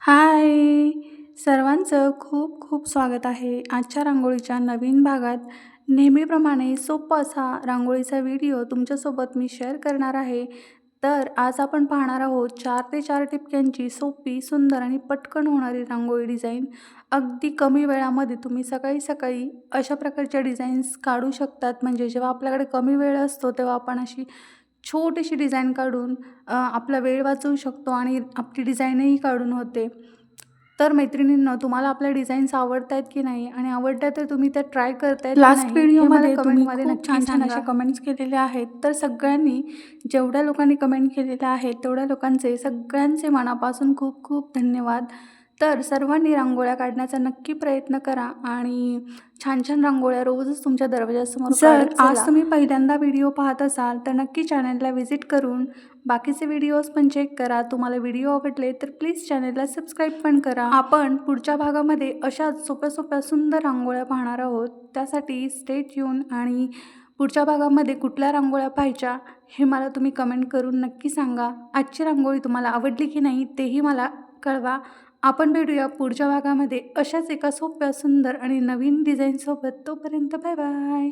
हाय! सर्वांचं खूप खूप स्वागत आहे आजच्या रांगोळीच्या नवीन भागात. नेहमीप्रमाणे सोपा असा रांगोळीचा व्हिडिओ तुमच्यासोबत मी शेअर करणार आहे. तर आज आपण पाहणार आहोत 4 ते 4 टिपक्यांची सोपी, सुंदर आणि पटकन होणारी रांगोळी डिझाईन. अगदी कमी वेळामध्ये तुम्ही सकाळी-सकाळी अशा प्रकारच्या डिझाईन्स काढू शकतात. म्हणजे जेव्हा आपल्याकडे कमी वेळ असतो, तेव्हा आपण अशी छोटीशी डिझाईन काढून आपला वेळ वाचवू शकतो आणि आपली डिझाईनही काढून होते. तर मैत्रिणींनो, तुम्हाला आपल्या डिझाईन्स आवडतायत की नाही आणि आवडल्या तर तुम्ही त्या ट्राय करतायत की लास्ट नाही, हे मला व्हिडिओमध्ये तुम्ही कमेंटमध्ये खूप नक्की छान-छान सांगा. असे कमेंट्स केलेले आहेत. तर सगळ्यांनी, जेवढ्या लोकांनी कमेंट केलेल्या आहेत, तेवढ्या लोकांचे सगळ्यांचे मनापासून खूप खूप धन्यवाद. तर सर्वांनी रांगोळ्या काढण्याचा नक्की प्रयत्न करा आणि छान-छान रांगोळ्या रोजच तुमच्या दरवाजासमोर जर काढत आज चला. तुम्ही पहिल्यांदा व्हिडिओ पाहत असाल तर नक्की चॅनलला व्हिजिट करून बाकीचे व्हिडिओज पण चेक करा. तुम्हाला व्हिडिओ आवडले तर प्लीज चॅनलला सबस्क्राईब पण करा. आपण पुढच्या भागामध्ये अशाच सोप्या-सोप्या सुंदर रांगोळ्या पाहणार आहोत. त्यासाठी स्टे ट्यून आणि पुढच्या भागामध्ये कुठल्या रांगोळ्या पाहायच्या हे मला तुम्ही कमेंट करून नक्की सांगा. आजची रांगोळी तुम्हाला आवडली की नाही तेही मला कळवा. आपण भेटूया पुढच्या भागामध्ये अशाच एका सोप्या, सुंदर आणि नवीन डिझाईनसोबत. तोपर्यंत बाय बाय.